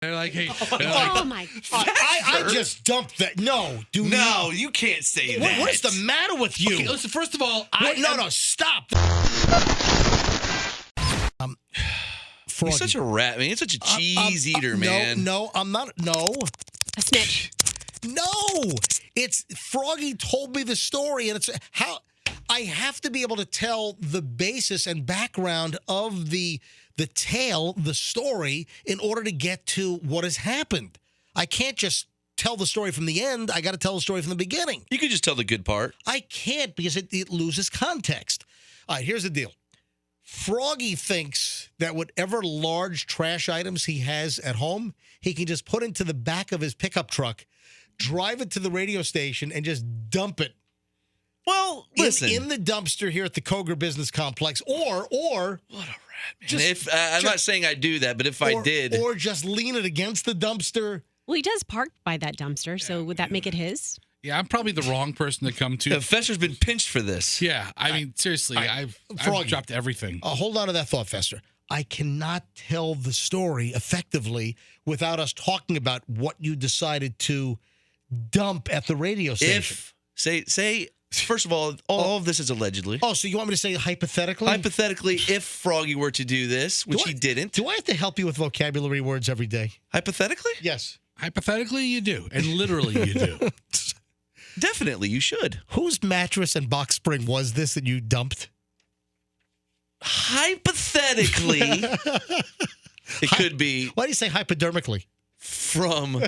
They're like, hey. Oh, my God. I just dumped that. No, You can't say that. What's the matter with you? Okay, listen, first of all, stop. You're such a rat, man. You're such a cheese eater, man. No, I'm not. No. A snitch. No. It's Froggy told me the story, and it's how I have to be able to tell the basis and background of the tale, the story, in order to get to what has happened. I can't just tell the story from the end. I got to tell the story from the beginning. You could just tell the good part. I can't because it loses context. All right, here's the deal. Froggy thinks that whatever large trash items he has at home, he can just put into the back of his pickup truck, drive it to the radio station, and just dump it. Well, listen. In the dumpster here at the Koger Business Complex, or what a rat, man. I'm not saying I do that, but if I did. Or just lean it against the dumpster. Well, he does park by that dumpster, so would that make it his? Yeah, I'm probably the wrong person to come to. Fester's been pinched for this. Yeah, I mean, seriously, I've dropped everything. Hold on to that thought, Fester. I cannot tell the story effectively without us talking about what you decided to dump at the radio station. First of all of this is allegedly. Oh, so you want me to say hypothetically? Hypothetically, if Froggy were to do this, which he didn't. Do I have to help you with vocabulary words every day? Hypothetically? Yes. Hypothetically, you do. And literally, you do. Definitely, you should. Whose mattress and box spring was this that you dumped? Hypothetically, it could be. Why do you say hypodermically? From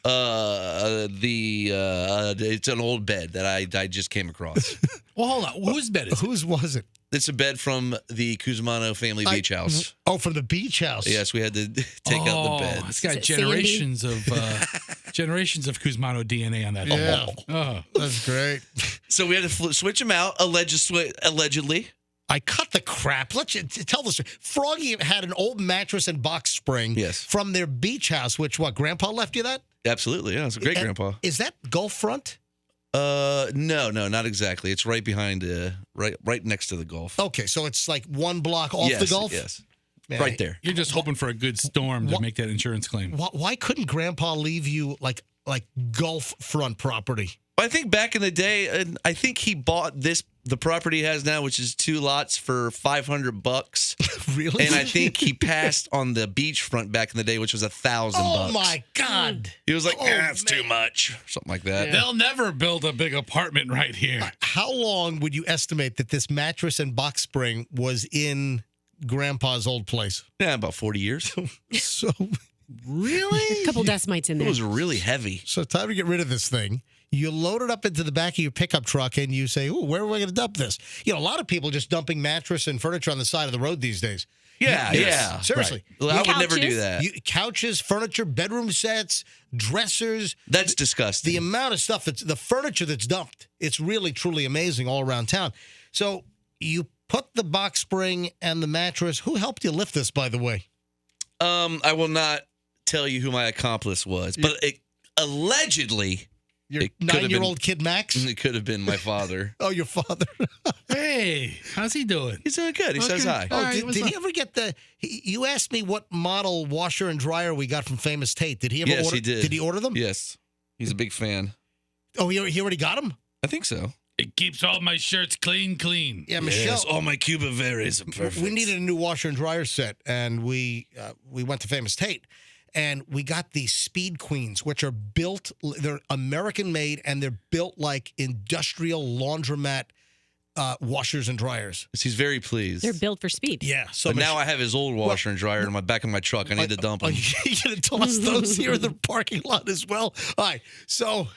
it's an old bed that I just came across. Well, hold on. Whose bed is it? Whose was it? It's a bed from the Kuzmano family beach house. Oh, from the beach house. Yes, we had to take out the bed. It's got generations of Kuzmano DNA on that. Yeah. Oh. That's great. So we had to switch them out, allegedly. I cut the crap. Let's tell the story. Froggy had an old mattress and box spring from their beach house, which, Grandpa left you that? Absolutely, yeah. It's a great grandpa. Is that Gulf front? No, not exactly. It's right behind, right next to the Gulf. Okay, so it's like one block off the Gulf? Yes, Man, right there. You're just hoping for a good storm to make that insurance claim. Why couldn't Grandpa leave you like Gulf front property? I think back in the day, and I think he bought the property he has now, which is 2 lots for $500. Really? And I think he passed on the beachfront back in the day, which was $1,000. Oh my God! He was like, "That's too much," something like that. Yeah. They'll never build a big apartment right here. How long would you estimate that this mattress and box spring was in Grandpa's old place? Yeah, about 40 years. So, really? A couple decimates in there. It was really heavy. So time to get rid of this thing. You load it up into the back of your pickup truck and you say, "Ooh, where are we going to dump this?" A lot of people just dumping mattress and furniture on the side of the road these days. Yeah. Seriously. Right. Well, I would never do that. Couches, furniture, bedroom sets, dressers. That's disgusting. The amount of stuff the furniture that's dumped, it's really, truly amazing all around town. So you put the box spring and the mattress. Who helped you lift this, by the way? I will not tell you who my accomplice was, but allegedly... Your 9-year-old kid, Max? It could have been my father. Oh, your father. Hey, how's he doing? He's doing good. He says hi. Oh, did he ever get you asked me what model washer and dryer we got from Famous Tate. Did he ever order? He did. Did he order them? Yes. He's a big fan. Oh, he already got them? I think so. It keeps all my shirts clean. Yeah, Michelle. Yes, all my Cuba Veres are perfect. We needed a new washer and dryer set, and we went to Famous Tate. And we got these Speed Queens, which are built, they're American-made, and they're built like industrial laundromat washers and dryers. He's very pleased. They're built for speed. Yeah. So but now I have his old washer and dryer in my back of my truck. I need to dump them. You're going to toss those here in the parking lot as well? All right. So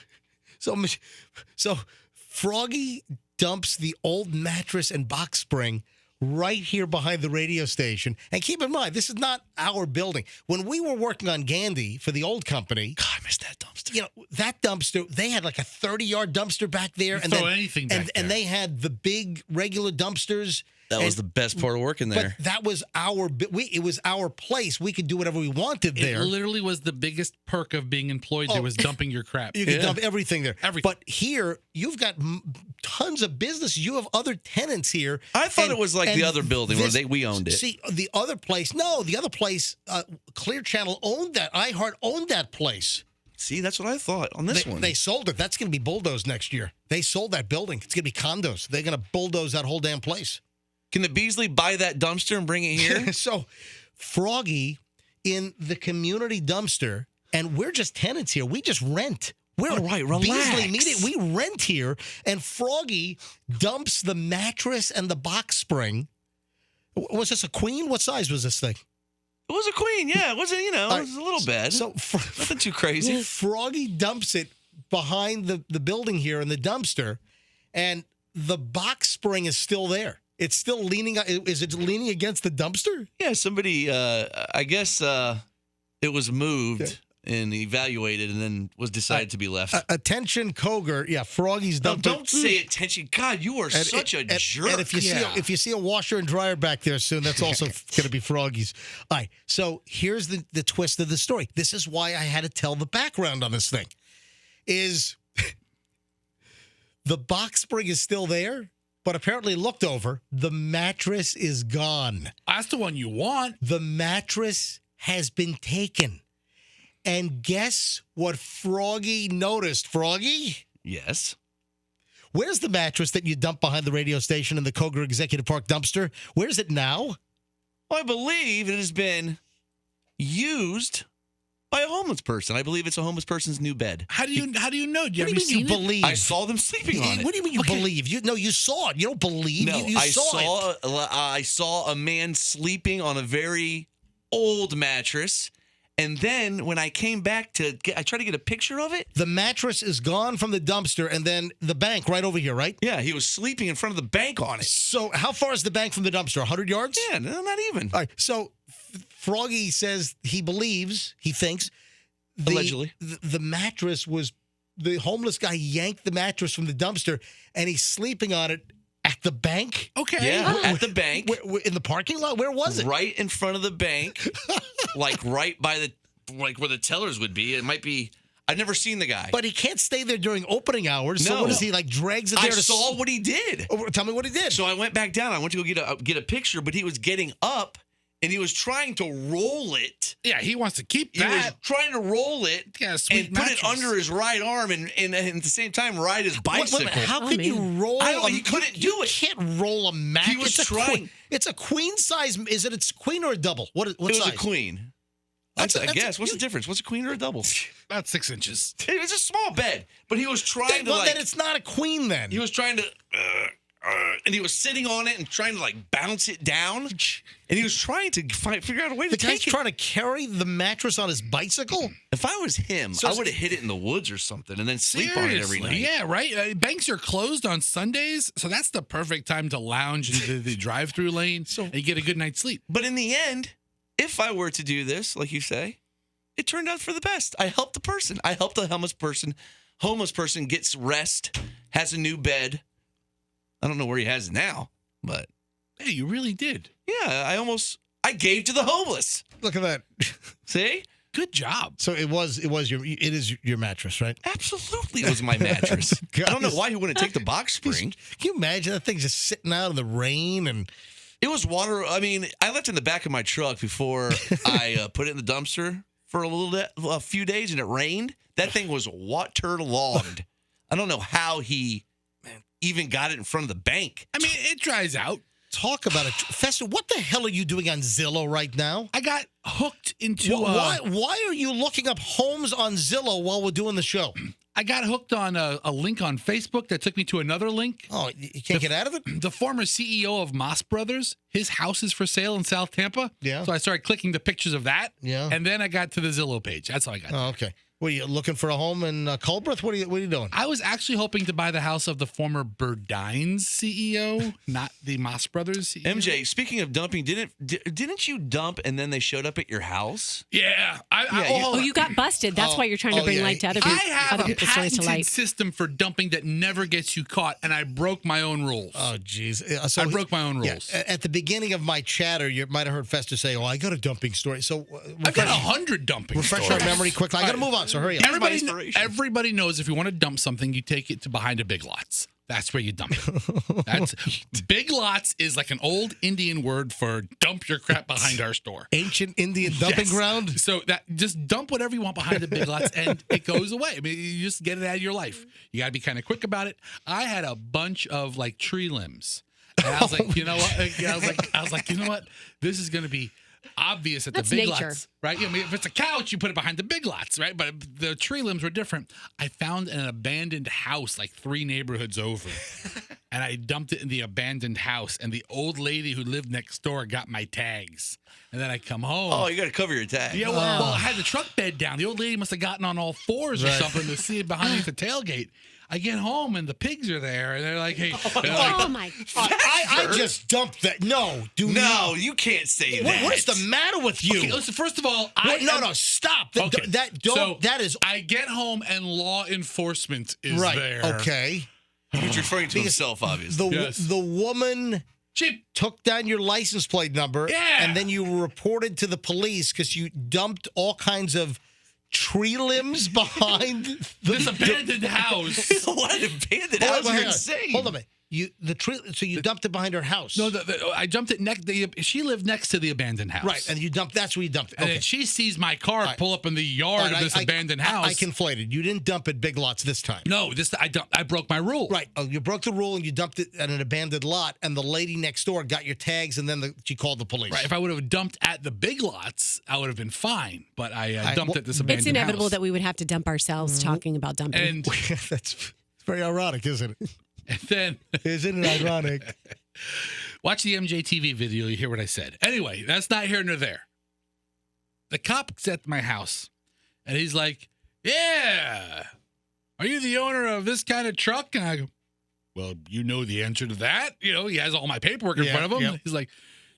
Froggy dumps the old mattress and box spring right here behind the radio station. And keep in mind, this is not our building. When we were working on Gandy for the old company... God, I missed that dumpster. That dumpster, they had like a 30-yard dumpster back there. Anything back there. And they had the big regular dumpsters. That was the best part of working there. But that was it was our place. We could do whatever we wanted there. It literally was the biggest perk of being employed. There was dumping your crap. You could dump everything there. Everything. But here, you've got tons of business. You have other tenants here. I thought it was like the other building where we owned it. See, the other place, Clear Channel owned that. iHeart owned that place. See, that's what I thought on this one. They sold it. That's going to be bulldozed next year. They sold that building. It's going to be condos. They're going to bulldoze that whole damn place. Can the Beasley buy that dumpster and bring it here? So, Froggy in the community dumpster, and we're just tenants here. We just rent. We're all right, relax. Beasley Media. We rent here, and Froggy dumps the mattress and the box spring. Was this a queen? What size was this thing? It was a queen, yeah. It wasn't, it was a little bed. So nothing too crazy. Froggy dumps it behind the building here in the dumpster, and the box spring is still there. It's still leaning. Is it leaning against the dumpster? Yeah, somebody, I guess it was moved and evaluated and then was decided to be left. Attention, Koger. Yeah, Froggy's dumpster. Don't say attention. God, you are such a jerk. And if you see a washer and dryer back there soon, that's also going to be Froggy's. All right, so here's the twist of the story. This is why I had to tell the background on this thing. Is the box spring is still there, but apparently looked over. The mattress is gone. That's the one you want. The mattress has been taken. And guess what Froggy noticed, Froggy? Yes. Where's the mattress that you dumped behind the radio station in the Koger Executive Park dumpster? Where's it now? Well, I believe it has been used by a homeless person. I believe it's a homeless person's new bed. How do you know? What do you mean seen you it? believe? I saw them sleeping on it. What do you mean you believe? You saw it. You don't believe. No, You saw it. I saw a man sleeping on a very old mattress. And then when I came back I tried to get a picture of it. The mattress is gone from the dumpster, and then the bank right over here, right? Yeah, he was sleeping in front of the bank on it. So how far is the bank from the dumpster? 100 yards? Yeah, no, not even. All right, so Froggy says he thinks, Allegedly. the mattress was, the homeless guy yanked the mattress from the dumpster, and he's sleeping on it at the bank? Okay. Yeah, at the bank. Where, in the parking lot? Where was it? Right in front of the bank, like right by where the tellers would be. It might be. I've never seen the guy. But he can't stay there during opening hours. So No. what is he, like, drags it there? I saw what he did. Tell me what he did. So I went back down. I went to go get a picture, but he was getting up and he was trying to roll it. Yeah, he wants to keep He was that. trying to roll it Yeah, sweet and put it mattress. under his right arm and at the same time ride his bicycle. How Oh, can man. you roll? He couldn't do it. You can't roll a mattress. He was trying. It's a queen size. Is it a queen or a double? What It was size? a queen. That's I guess. What's the difference? What's a queen or a double? About 6 inches. It was a small bed, but he was trying to Well, then it's not a queen then. He was trying to, and he was sitting on it and trying to bounce it down, and he was trying to figure out a way The to guy's take it. trying to carry the mattress on his bicycle. If I was him, So- I would have hit it in the woods or something, and then sleep on it every night. Yeah, right. Banks are closed on Sundays, so that's the perfect time to lounge into the drive-through lane and you get a good night's sleep. But in the end, if I were to do this, like you say, it turned out for the best. I helped the person. I helped the homeless person. Homeless person gets rest, has a new bed. I don't know where he has it now, but Hey, you really did. yeah, I gave to the homeless. Look at that. See? Good job. So it is your mattress, right? Absolutely, it was my mattress. I don't know why he wouldn't take the box spring. Can you imagine that thing just sitting out in the rain and It was water. I mean, I left it in the back of my truck before I put it in the dumpster for a few days, and it rained. That thing was waterlogged. I don't know how he even got it in front of the bank. I mean, it dries out. talk about it? Fester, what the hell are you doing on Zillow right now? I got hooked into Why are you looking up homes on Zillow while we're doing the show? I got hooked on a link on Facebook that took me to another link. Oh, you can't get out of it? The former CEO of Moss Brothers, his house is for sale in South Tampa. Yeah. So I started clicking the pictures of that. Yeah. And then I got to the Zillow page. That's how I got Oh, okay. What are you looking for a home in Culbreth? What are you doing? I was actually hoping to buy the house of the former Burdines CEO, not the Moss Brothers CEO. MJ, speaking of dumping, didn't you dump and then they showed up at your house? Yeah. Oh, you got busted. busted. That's why you're trying to bring light to other I people. have Other a people's stories to patented light. system for dumping that never gets you caught, and I broke my own rules. Oh, jeez. I broke my own rules. At the beginning of my chatter, you might have heard Fester say, "Oh, I got a dumping story." So I've got 100 dumping refresh stories. our memory quickly. I got to move on, so hurry up. Everybody knows if you want to dump something, you take it to behind a Big Lots. That's where you dump it. That's Big Lots is like an old Indian word for dump your crap behind our store. Ancient Indian dumping ground. So that just dump whatever you want behind the Big Lots, and it goes away. I mean, you just get it out of your life. You got to be kind of quick about it. I had a bunch of like tree limbs, and I was like, you know what? I was like, you know what? This is going to be obvious at That's the Big nature. Lots, right? I mean, if it's a couch, you put it behind the Big Lots, right? But the tree limbs were different. I found an abandoned house like 3 neighborhoods over, and I dumped it in the abandoned house. And the old lady who lived next door got my tags. And then I come home. Oh, you got to cover your tag. Yeah, well, I had the truck bed down. The old lady must have gotten on all fours or something to see it behind the tailgate. I get home and the pigs are there, and they're like, "Hey, Oh my God. I just dumped that. No, No, you can't say that. What is the matter with you? Okay, listen, first of all, No, stop. Okay. That is I get home and law enforcement is right. there. Okay. He's referring to himself, obviously. The woman She took down your license plate number, Yeah. and then you reported to the police because you dumped all kinds of tree limbs behind this abandoned house. What an abandoned Hold house. on, You're hang on. insane. Hold on a minute. So you dumped it behind her house. No, I jumped it next. She lived next to the abandoned house, Right, and you dumped. That's where you dumped it. And Okay. then she sees my car right. pull up in the yard of this abandoned house. I conflated. You didn't dump at Big Lots this time. No, I broke my rule. Right. Oh, you broke the rule and you dumped it at an abandoned lot, and the lady next door got your tags, and then she called the police. Right. If I would have dumped at the Big Lots, I would have been fine. But I dumped at this abandoned It's inevitable house. that we would have to dump ourselves talking about dumping. And That's very ironic, isn't it? and then Isn't it ironic? watch the MJTV video. You hear what I said. Anyway, that's not here nor there. The cop's at my house, and he's like, "Yeah, are you the owner of this kind of truck?" And I go, "Well, you know the answer to that. You know, he has all my paperwork in front of him." Yeah. He's like,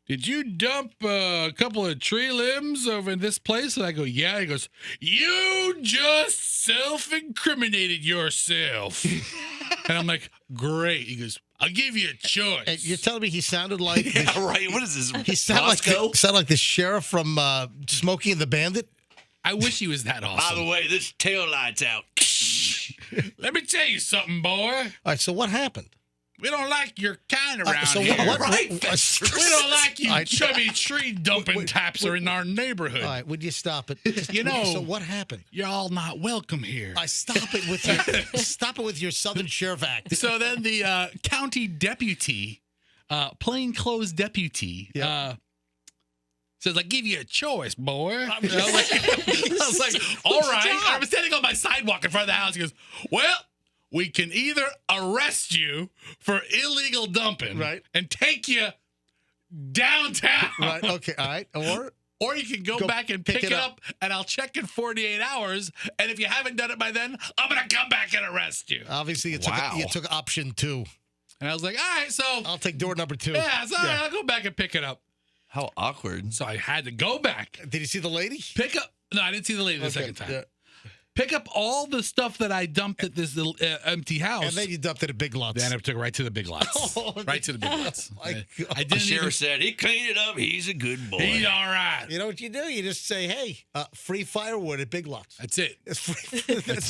"Did you dump a couple of tree limbs over in this place?" And I go, "Yeah." He goes, "You just self-incriminated yourself." And I'm like, "Great." He goes, "I'll give you a choice." And you're telling me he sounded like Yeah, right. What is this? he sounded like the sheriff from Smokey and the Bandit? I wish he was that By awesome. the way, this tail light's out. Let me tell you something, boy. All right, so what happened? We don't like your kind around So here. Right, We don't like you I- chubby tree dumping types are in our neighborhood. All right, would you stop it? You know- So what happened? You're all not welcome here. I stop it with your Southern Sheriff Act. So then the county deputy, plainclothes deputy, says, "I give you a choice, boy." I was like, "All right." I was standing on my sidewalk in front of the house. He goes, "Well, we can either arrest you for illegal dumping, Right. and take you downtown, Right, okay, all right. or you can go back and pick it up, and I'll check in 48 hours. And if you haven't done it by then, I'm gonna come back and arrest you." Obviously, you took option 2. And I was like, "All right, so I'll take door number 2. yeah, so I'll go back and pick it up." How awkward. So I had to go back, Did you see the lady? pick up. No, I didn't see the lady the second time. Yeah. Pick up all the stuff that I dumped at this little empty house. And then you dumped it at Big Lots. Then I took it right to the Big Lots. right to the Big Lots. my God. I The didn't sheriff even. said he cleaned it up. He's a good boy. He's all right. You know what you do? You just say, hey, free firewood at Big Lots. That's it. It's free.